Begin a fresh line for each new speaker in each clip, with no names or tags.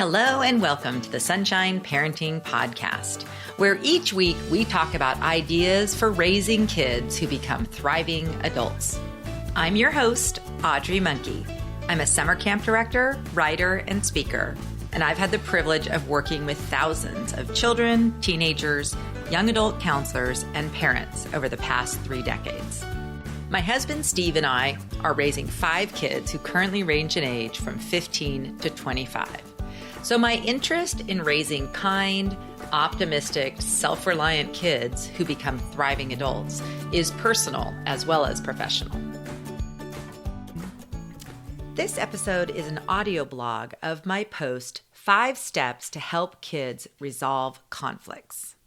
Hello and welcome to the Sunshine Parenting Podcast, where each week we talk about ideas for raising kids who become thriving adults. I'm your host, Audrey Monkey. I'm a summer camp director, writer, and speaker, and I've had the privilege of working with thousands of children, teenagers, young adult counselors, and parents over the past 3 decades. My husband, Steve, and I are raising 5 kids who currently range in age from 15 to 25. So my interest in raising kind, optimistic, self-reliant kids who become thriving adults is personal as well as professional. This episode is an audio blog of my post, 5 Steps to Help Kids Resolve Conflicts.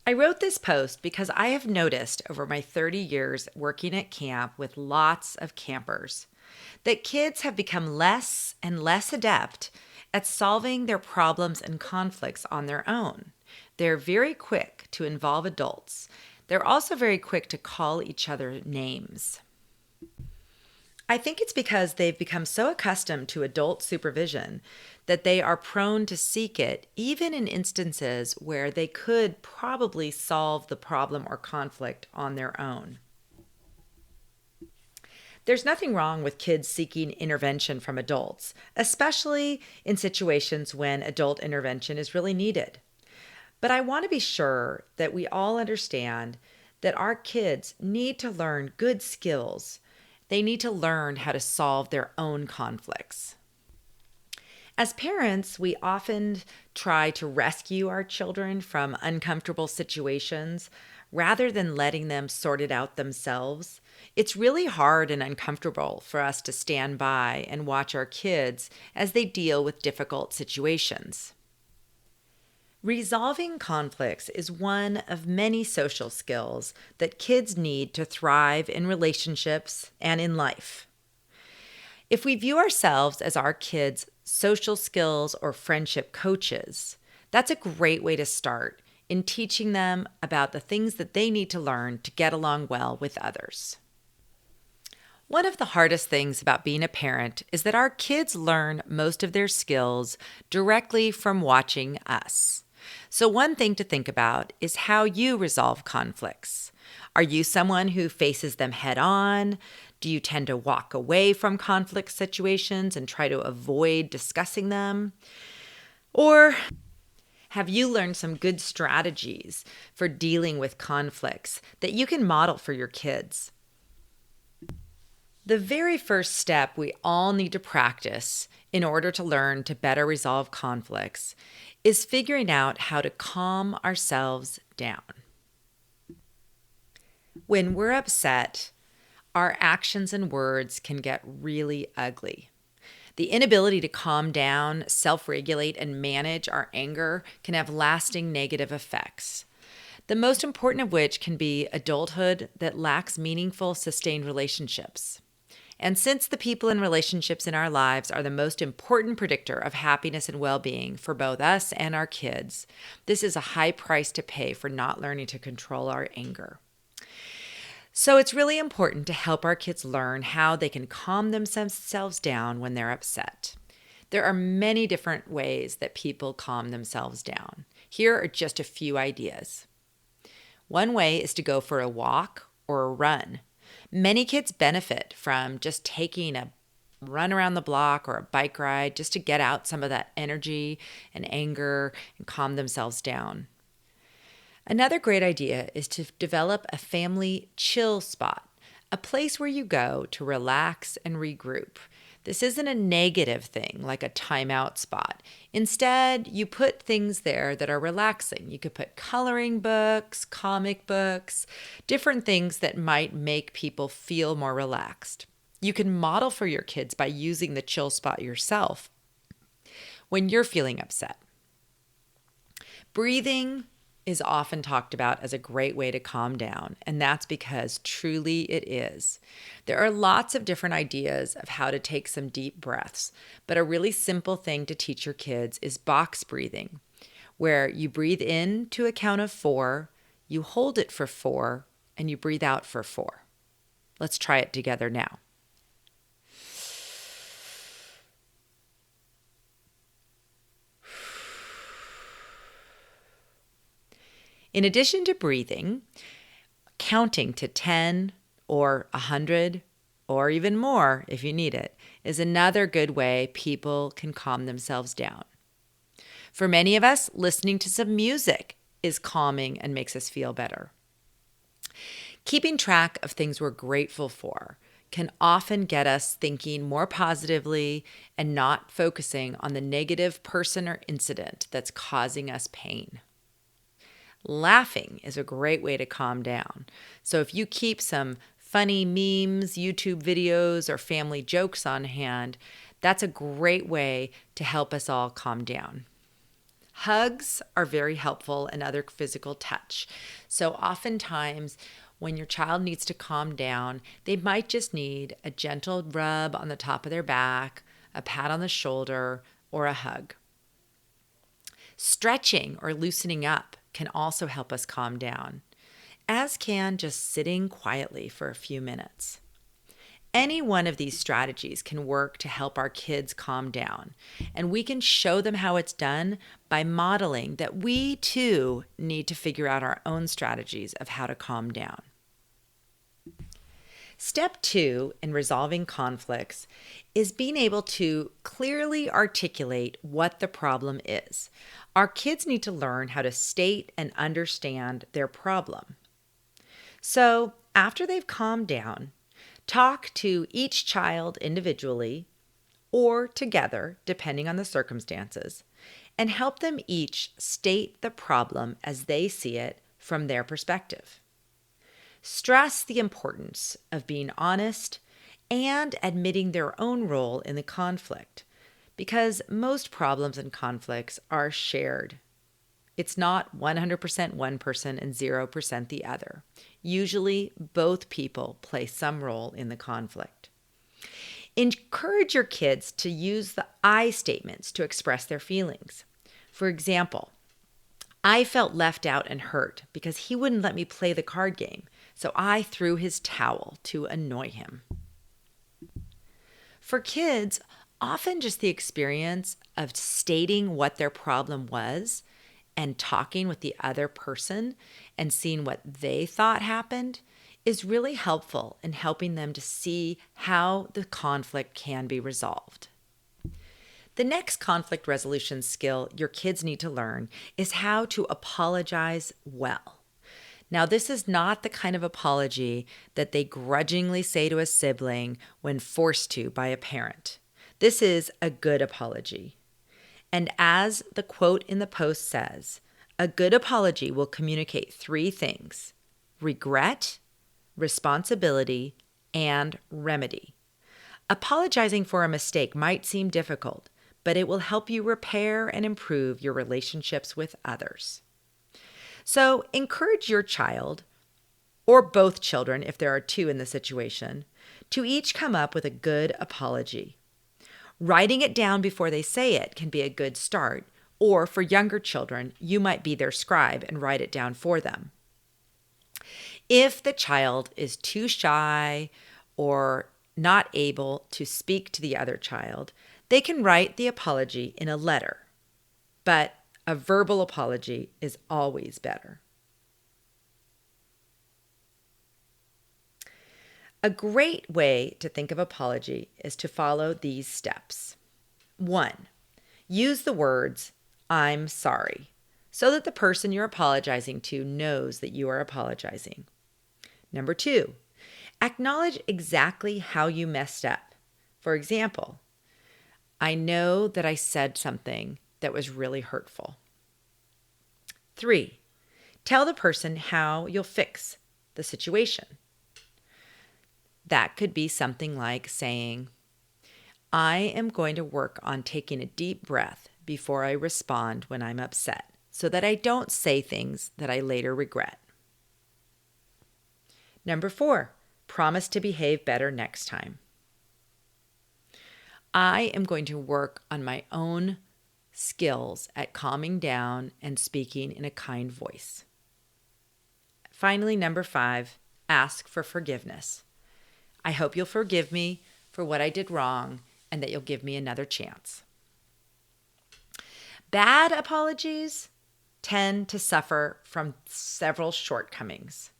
I wrote this post because I have noticed over my 30 years working at camp with lots of campers that kids have become less and less adept at solving their problems and conflicts on their own. They're very quick to involve adults. They're also very quick to call each other names. I think it's because they've become so accustomed to adult supervision that they are prone to seek it, even in instances where they could probably solve the problem or conflict on their own. There's nothing wrong with kids seeking intervention from adults, especially in situations when adult intervention is really needed. But I want to be sure that we all understand that our kids need to learn good skills. They need to learn how to solve their own conflicts. As parents, we often try to rescue our children from uncomfortable situations rather than letting them sort it out themselves. It's really hard and uncomfortable for us to stand by and watch our kids as they deal with difficult situations. Resolving conflicts is one of many social skills that kids need to thrive in relationships and in life. If we view ourselves as our kids' social skills or friendship coaches, that's a great way to start in teaching them about the things that they need to learn to get along well with others. One of the hardest things about being a parent is that our kids learn most of their skills directly from watching us. So one thing to think about is how you resolve conflicts. Are you someone who faces them head on? Do you tend to walk away from conflict situations and try to avoid discussing them? Or have you learned some good strategies for dealing with conflicts that you can model for your kids? The very first step we all need to practice in order to learn to better resolve conflicts is figuring out how to calm ourselves down. When we're upset, our actions and words can get really ugly. The inability to calm down, self-regulate, and manage our anger can have lasting negative effects. The most important of which can be adulthood that lacks meaningful, sustained relationships. And since the people and relationships in our lives are the most important predictor of happiness and well-being for both us and our kids, this is a high price to pay for not learning to control our anger. So it's really important to help our kids learn how they can calm themselves down when they're upset. There are many different ways that people calm themselves down. Here are just a few ideas. One way is to go for a walk or a run. Many kids benefit from just taking a run around the block or a bike ride just to get out some of that energy and anger and calm themselves down. Another great idea is to develop a family chill spot, a place where you go to relax and regroup. This isn't a negative thing like a timeout spot. Instead, you put things there that are relaxing. You could put coloring books, comic books, different things that might make people feel more relaxed. You can model for your kids by using the chill spot yourself when you're feeling upset. Breathing is often talked about as a great way to calm down, and that's because truly it is. There are lots of different ideas of how to take some deep breaths, but a really simple thing to teach your kids is box breathing, where you breathe in to a count of 4, you hold it for 4, and you breathe out for 4. Let's try it together now. In addition to breathing, counting to 10 or 100 or even more if you need it is another good way people can calm themselves down. For many of us, listening to some music is calming and makes us feel better. Keeping track of things we're grateful for can often get us thinking more positively and not focusing on the negative person or incident that's causing us pain. Laughing is a great way to calm down. So if you keep some funny memes, YouTube videos, or family jokes on hand, that's a great way to help us all calm down. Hugs are very helpful and other physical touch. So oftentimes when your child needs to calm down, they might just need a gentle rub on the top of their back, a pat on the shoulder, or a hug. Stretching or loosening up can also help us calm down, as can just sitting quietly for a few minutes. Any one of these strategies can work to help our kids calm down, and we can show them how it's done by modeling that we too need to figure out our own strategies of how to calm down. Step 2 in resolving conflicts is being able to clearly articulate what the problem is. Our kids need to learn how to state and understand their problem. So, after they've calmed down, talk to each child individually or together, depending on the circumstances, and help them each state the problem as they see it from their perspective. Stress the importance of being honest and admitting their own role in the conflict, because most problems and conflicts are shared. It's not 100% one person and 0% the other. Usually, both people play some role in the conflict. Encourage your kids to use the I statements to express their feelings. For example, I felt left out and hurt because he wouldn't let me play the card game, so I threw his towel to annoy him. For kids, often just the experience of stating what their problem was and talking with the other person and seeing what they thought happened is really helpful in helping them to see how the conflict can be resolved. The next conflict resolution skill your kids need to learn is how to apologize well. Now, this is not the kind of apology that they grudgingly say to a sibling when forced to by a parent. This is a good apology. And as the quote in the post says, a good apology will communicate 3 things: regret, responsibility, and remedy. Apologizing for a mistake might seem difficult, but it will help you repair and improve your relationships with others. So encourage your child, or both children if there are 2 in the situation, to each come up with a good apology. Writing it down before they say it can be a good start, or for younger children, you might be their scribe and write it down for them. If the child is too shy or not able to speak to the other child, they can write the apology in a letter, but a verbal apology is always better. A great way to think of apology is to follow these steps. 1, use the words, "I'm sorry," so that the person you're apologizing to knows that you are apologizing. Number 2, acknowledge exactly how you messed up. For example, I know that I said something that was really hurtful. 3, tell the person how you'll fix the situation. That could be something like saying, I am going to work on taking a deep breath before I respond when I'm upset, so that I don't say things that I later regret. Number 4, promise to behave better next time. I am going to work on my own skills at calming down and speaking in a kind voice. Finally, number 5, ask for forgiveness. I hope you'll forgive me for what I did wrong and that you'll give me another chance. Bad apologies tend to suffer from several shortcomings: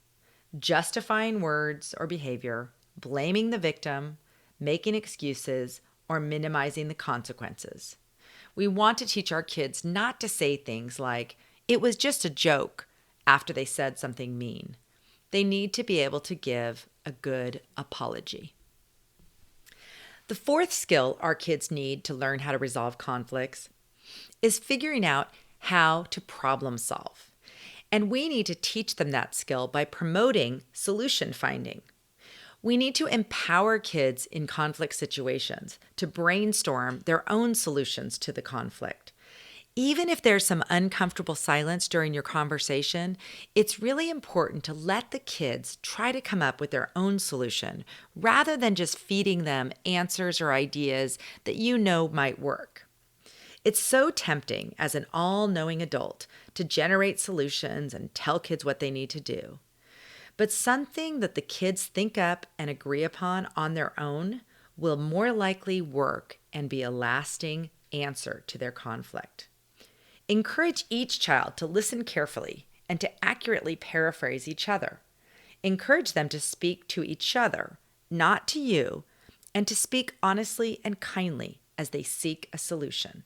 justifying words or behavior, blaming the victim, making excuses, or minimizing the consequences. We want to teach our kids not to say things like, "It was just a joke," after they said something mean. They need to be able to give a good apology. The fourth skill our kids need to learn how to resolve conflicts is figuring out how to problem solve. And we need to teach them that skill by promoting solution finding. We need to empower kids in conflict situations to brainstorm their own solutions to the conflict. Even if there's some uncomfortable silence during your conversation, it's really important to let the kids try to come up with their own solution rather than just feeding them answers or ideas that you know might work. It's so tempting as an all-knowing adult to generate solutions and tell kids what they need to do. But something that the kids think up and agree upon on their own will more likely work and be a lasting answer to their conflict. Encourage each child to listen carefully and to accurately paraphrase each other. Encourage them to speak to each other, not to you, and to speak honestly and kindly as they seek a solution.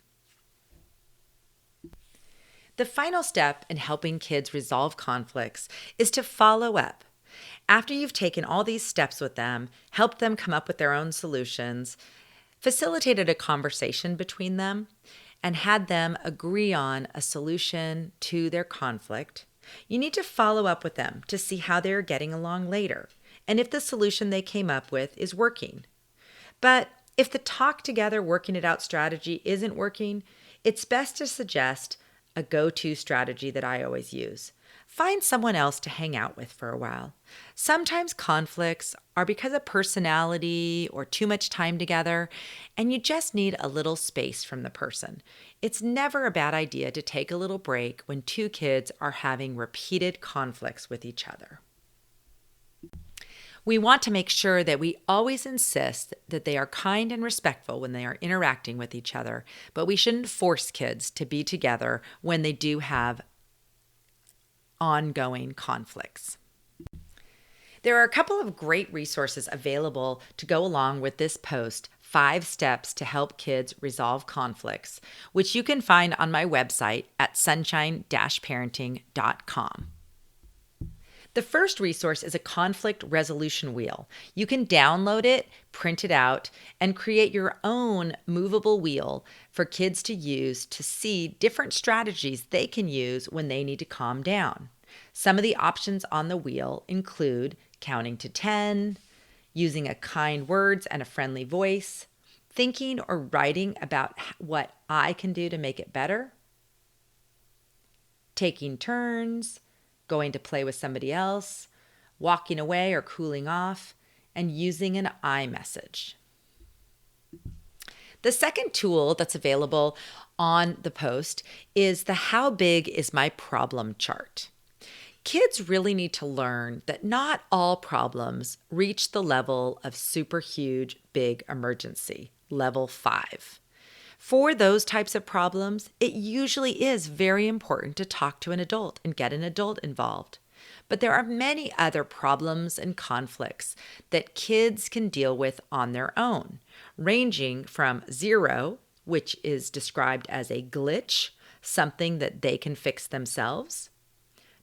The final step in helping kids resolve conflicts is to follow up. After you've taken all these steps with them, helped them come up with their own solutions, facilitated a conversation between them, and had them agree on a solution to their conflict, you need to follow up with them to see how they're getting along later and if the solution they came up with is working. But if the talk together, working it out strategy isn't working, it's best to suggest a go-to strategy that I always use. Find someone else to hang out with for a while. Sometimes conflicts are because of personality or too much time together, and you just need a little space from the person. It's never a bad idea to take a little break when two kids are having repeated conflicts with each other. We want to make sure that we always insist that they are kind and respectful when they are interacting with each other, but we shouldn't force kids to be together when they do have ongoing conflicts. There are a couple of great resources available to go along with this post, 5 steps to help kids resolve conflicts, which you can find on my website at sunshine-parenting.com. The first resource is a conflict resolution wheel. You can download it, print it out, and create your own movable wheel for kids to use to see different strategies they can use when they need to calm down. Some of the options on the wheel include counting to 10, using a kind words and a friendly voice, thinking or writing about what I can do to make it better, taking turns, going to play with somebody else, walking away or cooling off, and using an I message. The second tool that's available on the post is the How Big is My Problem chart. Kids really need to learn that not all problems reach the level of super huge, big emergency, level 5. For those types of problems, it usually is very important to talk to an adult and get an adult involved. But there are many other problems and conflicts that kids can deal with on their own, ranging from 0, which is described as a glitch, something that they can fix themselves.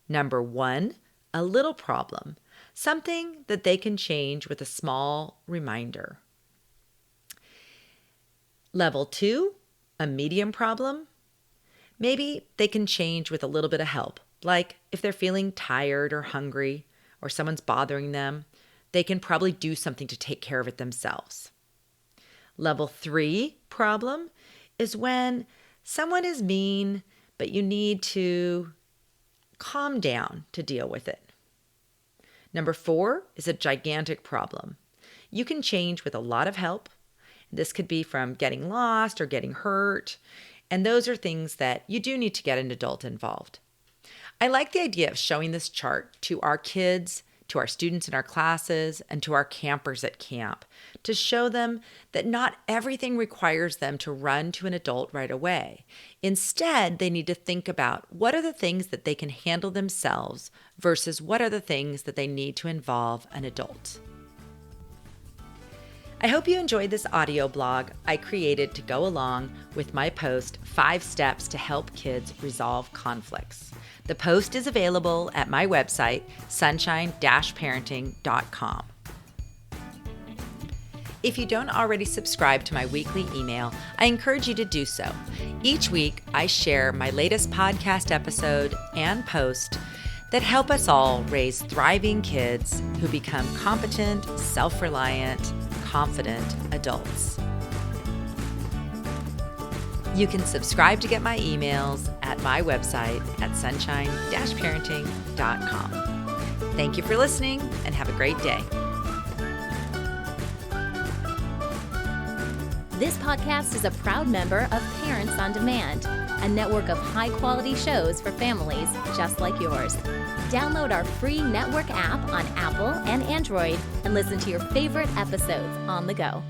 Number 1, a little problem, something that they can change with a small reminder. Level 2, a medium problem. Maybe they can change with a little bit of help, like if they're feeling tired or hungry or someone's bothering them, they can probably do something to take care of it themselves. Level 3 problem is when someone is mean, but you need to calm down to deal with it. Number 4 is a gigantic problem. You can change with a lot of help. This could be from getting lost or getting hurt, and those are things that you do need to get an adult involved. I like the idea of showing this chart to our kids to our students in our classes, and to our campers at camp to show them that not everything requires them to run to an adult right away. Instead, they need to think about what are the things that they can handle themselves versus what are the things that they need to involve an adult. I hope you enjoyed this audio blog I created to go along with my post, 5 Steps to Help Kids Resolve Conflicts. The post is available at my website, sunshine-parenting.com. If you don't already subscribe to my weekly email, I encourage you to do so. Each week, I share my latest podcast episode and post that help us all raise thriving kids who become competent, self-reliant, confident adults. You can subscribe to get my emails at my website at sunshine-parenting.com. Thank you for listening and have a great day.
This podcast is a proud member of Parents on Demand, a network of high-quality shows for families just like yours. Download our free network app on Apple and Android and listen to your favorite episodes on the go.